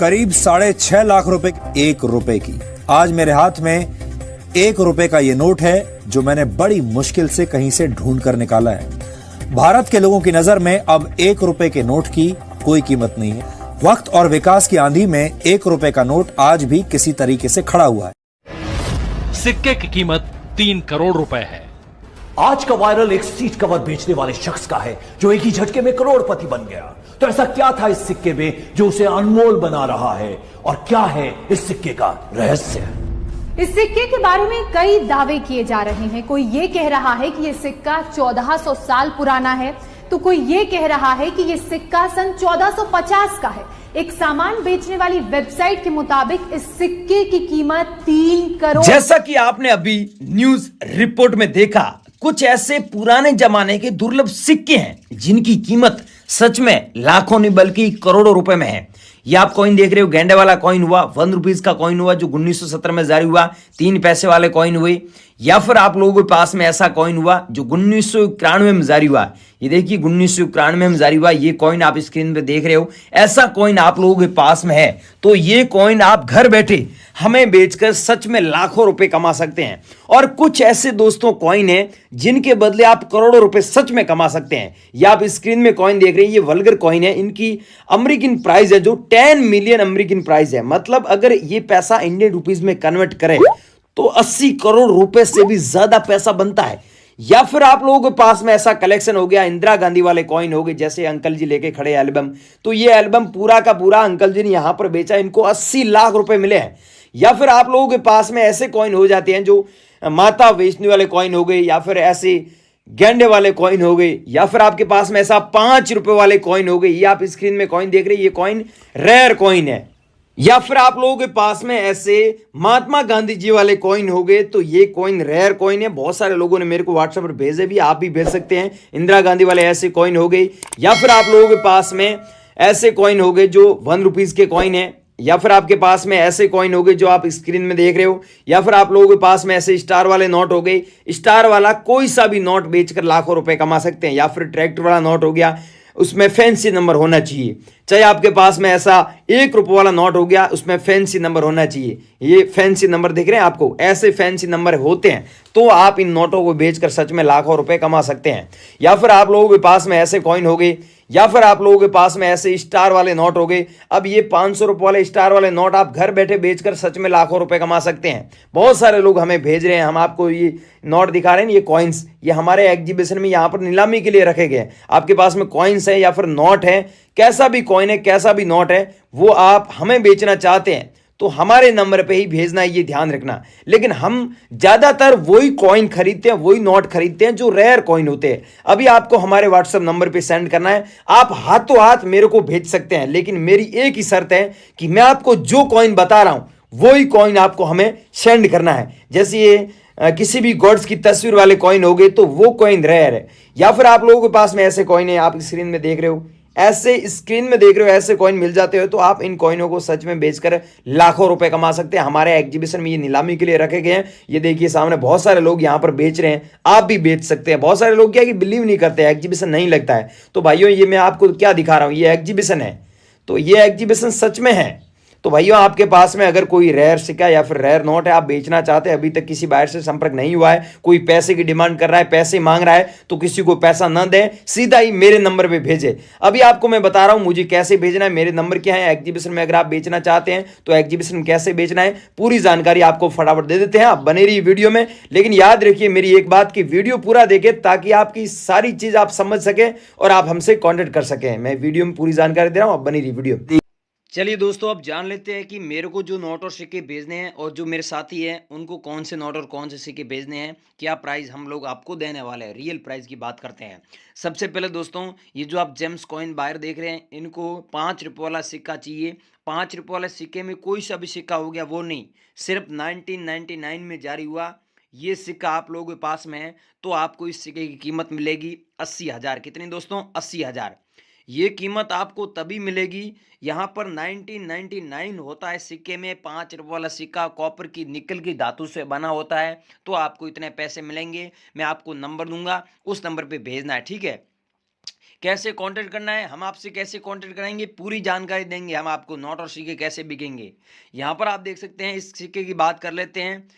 करीब 6.5 लाख रुपए 1 रुपए की। आज मेरे हाथ में 1 रुपए का ये नोट है जो मैंने बड़ी मुश्किल से कहीं से ढूंढ कर निकाला है। भारत के लोगों की नजर में अब 1 रुपए के नोट की कोई कीमत नहीं है। वक्त और विकास की आंधी में 1 रुपए का नोट आज भी किसी तरीके से खड़ा हुआ है। सिक्के की कीमत 3 करोड़ रुपए है। आज का वायरल एक सीट कवर बेचने वाले शख्स का है जो एक ही झटके में करोड़पति बन गया। तो ऐसा क्या था इस सिक्के में जो उसे अनमोल बना रहा है, और क्या है इस सिक्के का रहस्य? इस सिक्के के बारे में कई दावे किए जा रहे हैं। कोई ये कह रहा है कि यह सिक्का 1400 साल पुराना है, तो कोई ये कह रहा है कि यह सिक्का सन 1450 का है। एक सामान बेचने वाली वेबसाइट के मुताबिक इस सिक्के की कीमत 3 करोड़। जैसा कि आपने अभी न्यूज रिपोर्ट में देखा, कुछ ऐसे पुराने जमाने के दुर्लभ सिक्के हैं जिनकी कीमत सच में लाखों नहीं बल्कि करोड़ों रुपए में है। ये आप कॉइन देख रहे हो, गेंडे वाला कॉइन हुआ, 1 रुपीज का कॉइन हुआ जो 1970 में जारी हुआ, 3 पैसे वाले कॉइन हुए, या फिर आप लोगों के पास में ऐसा कॉइन हुआ जो 1991 में जारी हुआ। ये देखिए 1991 में जारी हुआ, ये कॉइन आप स्क्रीन पे देख रहे हो। ऐसा कॉइन आप लोगों के पास में है तो ये कॉइन आप घर बैठे हमें बेचकर सच में लाखों रुपए कमा सकते हैं। और कुछ ऐसे दोस्तों कॉइन है जिनके बदले आप करोड़ों रुपए सच में कमा सकते हैं। ये आप स्क्रीन में कॉइन देख रहे हैं, ये वल्गर कॉइन है। इनकी अमेरिकन प्राइस है जो 10 मिलियन अमेरिकन प्राइस है। मतलब अगर ये पैसा इंडियन रुपीज में कन्वर्ट करें तो 80 करोड़ रुपए से भी ज्यादा पैसा बनता है। या फिर आप लोगों के पास में ऐसा कलेक्शन हो गया, इंदिरा गांधी वाले कॉइन हो गए, जैसे अंकल जी लेके खड़े एल्बम, तो ये एल्बम पूरा का पूरा अंकल जी ने यहां पर बेचा, इनको 80 लाख रुपए मिले हैं। या फिर आप लोगों के पास में ऐसे कॉइन हो जाते हैं जो माता वैष्णो वाले कॉइन हो गए, या फिर ऐसे गेंडे वाले कॉइन हो गए, या फिर आपके पास में ऐसा 5 रुपए वाले कॉइन हो गए। ये आप स्क्रीन में कॉइन देख रहे हैं, ये कॉइन रेयर कॉइन है। या फिर आप लोगों के पास में ऐसे महात्मा गांधी जी वाले कॉइन हो गए, तो ये कॉइन रेयर कॉइन है। बहुत सारे लोगों ने मेरे को व्हाट्सएप पर भेजे भी, आप भी भेज सकते हैं। इंदिरा गांधी वाले ऐसे कॉइन हो गए। या फिर आप लोगों के पास में ऐसे कॉइन हो गए जो 1 रुपीज के कॉइन है। या फिर आपके पास में ऐसे कॉइन हो गए जो आप स्क्रीन में देख रहे हो। या फिर आप लोगों के पास में ऐसे स्टार वाले नोट हो गए। स्टार वाला कोई सा भी नोट बेचकर लाखों रुपए कमा सकते हैं। या फिर ट्रैक्टर वाला नोट हो गया, उसमें फैंसी नंबर होना चाहिए। चाहे आपके पास में ऐसा 1 रुपये वाला नोट हो गया, उसमें फैंसी नंबर होना चाहिए। ये फैंसी नंबर दिख रहे हैं आपको, ऐसे फैंसी नंबर होते हैं तो आप इन नोटों को बेचकर सच में लाखों रुपए कमा सकते हैं। या फिर आप लोगों के पास में ऐसे कॉइन हो गए, या फिर आप लोगों के पास में ऐसे स्टार वाले नोट हो गए। अब ये 500 रुपये वाले स्टार वाले नोट आप घर बैठे बेचकर सच में लाखों रुपए कमा सकते हैं। बहुत सारे लोग हमें भेज रहे हैं, हम आपको ये नोट दिखा रहे हैं, ये कॉइन्स, ये हमारे एग्जीबिशन में यहाँ पर नीलामी के लिए रखे गए। आपके पास में कॉइन्स है या फिर नोट है, कैसा भी कॉइन है, कैसा भी नोट है, वो आप हमें बेचना चाहते हैं तो हमारे नंबर पे ही भेजना है, ये ध्यान रखना। लेकिन हम ज्यादातर वही कॉइन खरीदते हैं, वही नोट खरीदते हैं जो रेयर कॉइन होते हैं। अभी आपको हमारे व्हाट्सएप नंबर पे सेंड करना है, आप हाथों हाथ मेरे को भेज सकते हैं। लेकिन मेरी एक ही शर्त है कि मैं आपको जो कॉइन बता रहा हूं वही कॉइन आपको हमें सेंड करना है। जैसे ये किसी भी गॉड्स की तस्वीर वाले कॉइन हो गए तो वो कॉइन रेयर है। या फिर आप लोगों के पास में ऐसे कॉइन है, आप स्क्रीन में देख रहे हो, ऐसे स्क्रीन में देख रहे हो, ऐसे कॉइन मिल जाते हो तो आप इन कॉइनों को सच में बेचकर लाखों रुपए कमा सकते हैं। हमारे एग्जीबिशन में ये नीलामी के लिए रखे गए हैं। ये देखिए सामने बहुत सारे लोग यहाँ पर बेच रहे हैं, आप भी बेच सकते हैं। बहुत सारे लोग क्या कि बिलीव नहीं करते, एग्जीबिशन नहीं लगता है। तो भाइयों ये मैं आपको क्या दिखा रहा हूँ, ये एग्जीबिशन है, तो ये एग्जीबिशन सच में है। तो भाइयों आपके पास में अगर कोई रेयर सिक्का या फिर रेयर नोट है, आप बेचना चाहते हैं, अभी तक किसी बायर से संपर्क नहीं हुआ है, कोई पैसे की डिमांड कर रहा है, पैसे मांग रहा है, तो किसी को पैसा न दें, सीधा ही मेरे नंबर पे भेजे। अभी आपको मैं बता रहा हूं मुझे कैसे भेजना है, मेरे नंबर क्या है। एग्जीबिशन में अगर आप बेचना चाहते हैं तो एग्जीबिशन में कैसे बेचना है पूरी जानकारी आपको फटाफट दे देते हैं। आप बने रहिए वीडियो में, लेकिन याद रखिए मेरी एक बात की वीडियो पूरा देखें ताकि आपकी सारी चीज आप समझ सके और आप हमसे कॉन्टेक्ट कर सकें। मैं वीडियो में पूरी जानकारी दे रहा हूं, आप बनी रही वीडियो। चलिए दोस्तों अब जान लेते हैं कि मेरे को जो नोट और सिक्के भेजने हैं और जो मेरे साथी हैं उनको कौन से नोट और कौन से सिक्के भेजने हैं, क्या प्राइस हम लोग आपको देने वाले हैं, रियल प्राइस की बात करते हैं। सबसे पहले दोस्तों ये जो आप जेम्स कॉइन बायर देख रहे हैं, इनको 5 रुपये वाला सिक्का चाहिए। 5 रुपये वाले सिक्के में कोई सा भी सिक्का हो गया वो नहीं, सिर्फ 1999 में जारी हुआ ये सिक्का आप लोगों के पास में है तो आपको इस सिक्के की कीमत मिलेगी 80,000। कितनी दोस्तों? 80,000। ये कीमत आपको तभी मिलेगी, यहाँ पर 1999 होता है सिक्के में। 5 रुपये वाला सिक्का कॉपर की निकल की धातु से बना होता है तो आपको इतने पैसे मिलेंगे। मैं आपको नंबर दूंगा, उस नंबर पे भेजना है, ठीक है। कैसे कांटेक्ट करना है, हम आपसे कैसे कांटेक्ट कराएंगे, पूरी जानकारी देंगे हम आपको। नोट और सिक्के कैसे बिकेंगे, यहाँ पर आप देख सकते हैं। इस सिक्के की बात कर लेते हैं।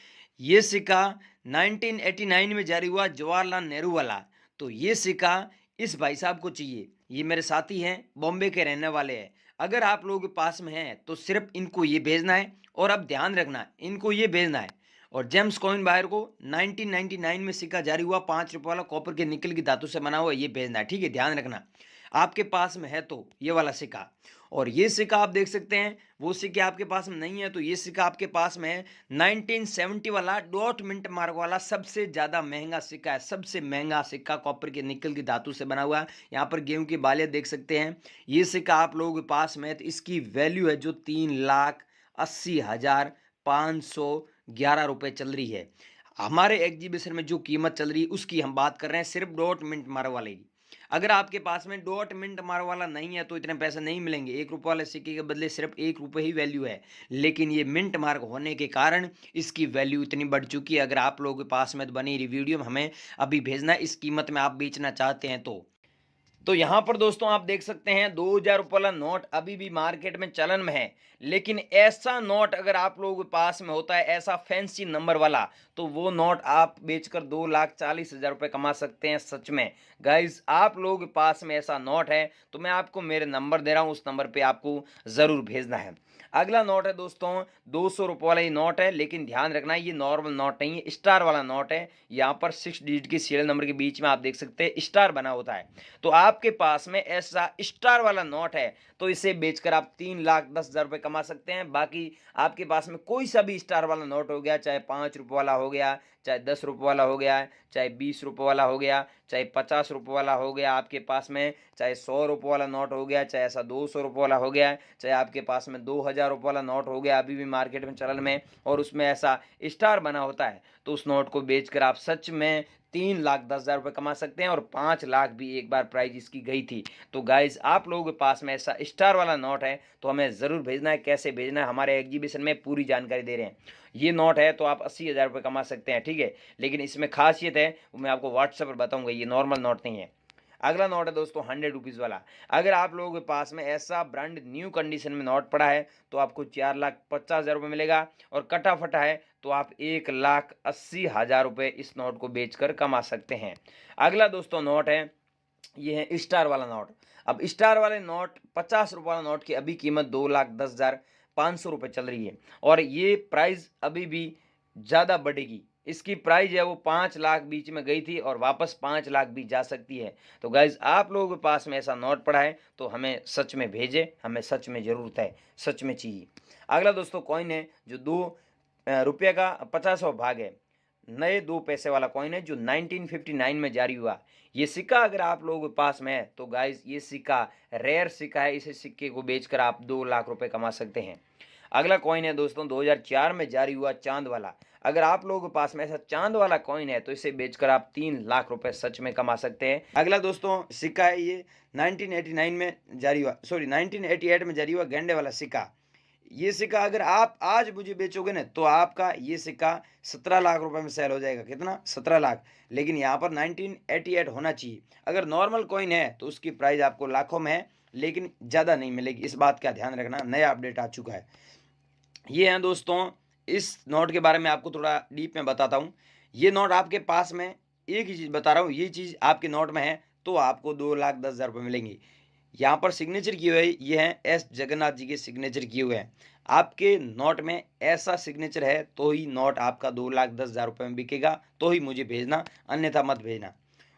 ये सिक्का 1989 में जारी हुआ, जवाहरलाल नेहरू वाला। तो ये सिक्का इस भाई साहब को चाहिए। ये मेरे साथी हैं, बॉम्बे के रहने वाले हैं। अगर आप लोगों के पास में है तो सिर्फ इनको ये भेजना है, और अब ध्यान रखना, इनको ये भेजना है। और जेम्स कॉइन बायर को 1999 में सिक्का जारी हुआ, 5 रुपये वाला, कॉपर के निकल की धातु से बना हुआ, ये भेजना है। ठीक है, ध्यान रखना, आपके पास में है तो ये वाला सिक्का। और ये सिक्का आप देख सकते हैं, वो सिक्के आपके पास में नहीं है तो ये सिक्का आपके पास में है। 1970 वाला डॉट मिंट मार्क वाला सबसे ज़्यादा महंगा सिक्का है, सबसे महंगा सिक्का, कॉपर के निकल की धातु से बना हुआ है। यहाँ पर गेहूं की बालियाँ देख सकते हैं। ये सिक्का आप लोगों के पास में है तो इसकी वैल्यू है जो 3,80,511 रुपये चल रही है। हमारे एग्जीबिशन में जो कीमत चल रही है उसकी हम बात कर रहे हैं, सिर्फ डॉट मिंट मार्क वाले की। अगर आपके पास में डॉट मिंट मार्क वाला नहीं है तो इतने पैसे नहीं मिलेंगे। 1 रुपये वाले सिक्के के बदले सिर्फ 1 रुपये ही वैल्यू है, लेकिन ये मिंट मार्क होने के कारण इसकी वैल्यू इतनी बढ़ चुकी है। अगर आप लोगों के पास में तो बनी रही वीडियो में हमें अभी भेजना है, इस कीमत में आप बेचना चाहते हैं तो यहाँ पर दोस्तों आप देख सकते हैं 2000 रुपये वाला नोट अभी भी मार्केट में चलन में है। लेकिन ऐसा नोट अगर आप लोगों के पास में होता है, ऐसा फैंसी नंबर वाला, तो वो नोट आप बेचकर 2,40,000 रुपये कमा सकते हैं। सच में गाइज, आप लोगों के पास में ऐसा नोट है तो मैं आपको मेरे नंबर दे रहा हूँ, उस नंबर पे आपको ज़रूर भेजना है। अगला नोट है दोस्तों 200 रुपये वाला ही नोट है, लेकिन ध्यान रखना ये नॉर्मल नोट नहीं है, स्टार वाला नोट है। यहाँ पर 6 डिजिट की सीरियल नंबर के बीच में आप देख सकते हैं स्टार बना होता है। तो आपके पास में ऐसा स्टार वाला नोट है तो इसे बेचकर आप 3,10,000 रुपये कमा सकते हैं। बाकी आपके पास में कोई सा भी स्टार वाला नोट हो गया, चाहे 5 रुपये वाला हो गया, चाहे 10 रुपये वाला हो गया, चाहे 20 रुपये वाला हो गया, चाहे 50 रुपये वाला हो गया आपके पास में, चाहे 100 रुपये वाला नोट हो गया, चाहे ऐसा 200 रुपये वाला हो गया, चाहे आपके पास में 2,000 रुपये वाला नोट हो गया अभी भी मार्केट में चलन में, और उसमें ऐसा स्टार बना होता है, तो उस नोट को बेचकर आप सच में 3,10,000 रुपये कमा सकते हैं। और 5 लाख भी एक बार प्राइस इसकी गई थी। तो गाइज, आप लोगों के पास में ऐसा स्टार वाला नोट है तो हमें ज़रूर भेजना है। कैसे भेजना है, हमारे एग्जीबिशन में पूरी जानकारी दे रहे हैं। ये नोट है तो आप 80,000 रुपये कमा सकते हैं। ठीक है, लेकिन इसमें खासियत है वो मैं आपको व्हाट्सएप पर बताऊँगा, ये नॉर्मल नोट नहीं है। अगला नोट है दोस्तों 100 रुपीज़ वाला। अगर आप लोगों के पास में ऐसा ब्रांड न्यू कंडीशन में नोट पड़ा है तो आपको 4,50,000 रुपये मिलेगा, और कटा फटा है तो आप 1,80,000 रुपये इस नोट को बेचकर कमा सकते हैं। अगला दोस्तों नोट है, ये है स्टार वाला नोट। अब स्टार वाले नोट 50 रुपये वाला नोट की अभी कीमत 2,10,500 रुपये चल रही है, और ये प्राइस अभी भी ज़्यादा बढ़ेगी। इसकी प्राइस है वो 5 लाख बीच में गई थी और वापस 5 लाख भी जा सकती है। तो गाइज, आप लोगों के पास में ऐसा नोट पड़ा है तो हमें सच में भेजे, हमें सच में ज़रूरत है, सच में चाहिए। अगला दोस्तों कॉइन है जो 2 रुपये का 50वां भाग है, नए 2 पैसे वाला कॉइन है जो 1959 में जारी हुआ। ये सिक्का अगर आप लोगों के पास में है तो गाइज ये सिक्का रेयर सिक्का है, इसे सिक्के को बेचकर आप 2 लाख रुपए कमा सकते हैं। अगला कॉइन है दोस्तों 2004 में जारी हुआ चांद वाला। अगर आप लोगों के पास में ऐसा चांद वाला कॉइन है तो इसे बेचकर आप 3 लाख रुपए सच में कमा सकते हैं। अगला दोस्तों सिक्का है, ये 1989 में जारी हुआ, 1988 में जारी हुआ गेंडे वाला सिक्का। ये सिक्का अगर आप आज मुझे बेचोगे ना तो आपका ये सिक्का 17 लाख रुपए में सेल हो जाएगा। कितना? 17 लाख। लेकिन यहाँ पर 1988 होना चाहिए। अगर नॉर्मल कॉइन है तो उसकी प्राइस आपको लाखों में है, लेकिन ज़्यादा नहीं मिलेगी, इस बात का ध्यान रखना। नया अपडेट आ चुका है। ये हैं दोस्तों, इस नोट के बारे में आपको थोड़ा डीप में बताता हूँ। ये नोट आपके पास में, एक ही चीज़ बता रहा हूँ, ये चीज़ आपके नोट में है तो आपको 2,10,000 रुपये मिलेंगे। यहाँ पर सिग्नेचर किए हुए ये हैं एस जगन्नाथ जी के सिग्नेचर किए हुए हैं। आपके नोट में ऐसा सिग्नेचर है तो ही नोट आपका 2,10,000 रुपये में बिकेगा, तो ही मुझे भेजना, अन्यथा मत भेजना।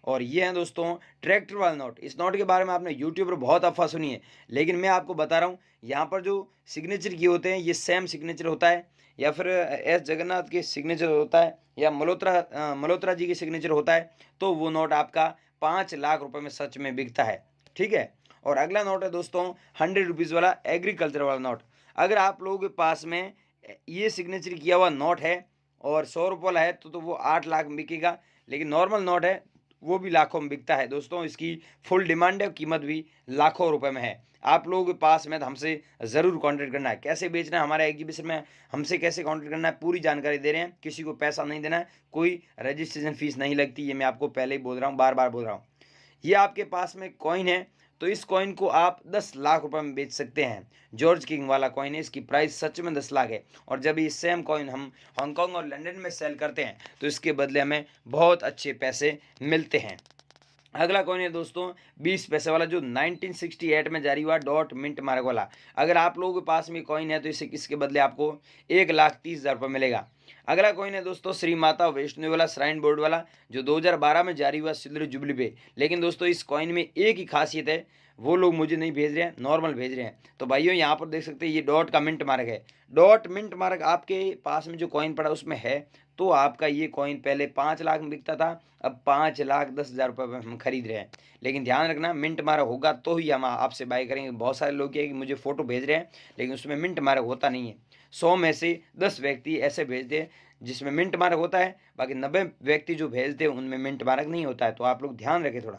और ये हैं दोस्तों ट्रैक्टर वाला नोट। इस नोट के बारे में आपने यूट्यूब पर बहुत अफवाह सुनी है, लेकिन मैं आपको बता रहा हूँ यहाँ पर जो सिग्नेचर किए होते हैं ये सेम सिग्नेचर होता है, या फिर एस जगन्नाथ के सिग्नेचर होता है, या मल्होत्रा जी के सिग्नेचर होता है, तो वो नोट आपका 5 लाख रुपए में सच में बिकता है। ठीक है। और अगला नोट है दोस्तों 100 रुपीज़ वाला एग्रीकल्चर वाला नोट। अगर आप लोगों के पास में ये सिग्नेचर किया हुआ नोट है और 100 रुपये वाला है तो वो 8 लाख में बिकेगा, लेकिन नॉर्मल नोट है वो भी लाखों में बिकता है। दोस्तों इसकी फुल डिमांड है, कीमत भी लाखों रुपए में है। आप लोगों के पास में तो हमसे ज़रूर कांटेक्ट करना है। कैसे बेचना है हमारे एग्जीबिशन में, हमसे कैसे कांटेक्ट करना है, पूरी जानकारी दे रहे हैं। किसी को पैसा नहीं देना है, कोई रजिस्ट्रेशन फीस नहीं लगती, ये मैं आपको पहले ही बोल रहा हूँ, बार बार बोल रहा हूँ। ये आपके पास में कॉइन है, तो इस कॉइन को आप 10 लाख रुपए में बेच सकते हैं। जॉर्ज किंग वाला कॉइन है, इसकी प्राइस सच में 10 लाख है। और जब ये सेम कॉइन हम हांगकांग और लंदन में सेल करते हैं तो इसके बदले हमें बहुत अच्छे पैसे मिलते हैं। अगला कॉइन है दोस्तों 20 पैसे वाला, जो 1968 में जारी हुआ डॉट मिंट मार्क वाला। अगर आप लोगों के पास में कॉइन है तो इसके बदले आपको 1,30,000 रुपये मिलेगा। अगला कॉइन है दोस्तों श्री माता वैष्णो वाला श्राइन बोर्ड वाला, जो 2012 में जारी हुआ सिल्वर जुबली पे। लेकिन दोस्तों इस कॉइन में एक ही खासियत है, वो लोग मुझे नहीं भेज रहे हैं, नॉर्मल भेज रहे हैं। तो भाइयों यहाँ पर देख सकते हैं ये डॉट का मिंट मार्क है। डॉट मिंट मार्क आपके पास में जो कॉइन पड़ा उसमें है, तो आपका ये कॉइन पहले 5 लाख में बिकता था, अब 5,10,000 रुपये में हम खरीद रहे हैं। लेकिन ध्यान रखना मिंट मार्क होगा तो ही हम आपसे बाय करेंगे। बहुत सारे लोग ये कि मुझे फ़ोटो भेज रहे हैं लेकिन उसमें मिंट मार्क होता नहीं है। 100 में से 10 व्यक्ति ऐसे भेजते हैं जिसमें मिंट मार्क होता है, बाकी 90 व्यक्ति जो भेजते हैं उनमें मिंट मार्क नहीं होता है। तो आप लोग ध्यान रखें थोड़ा।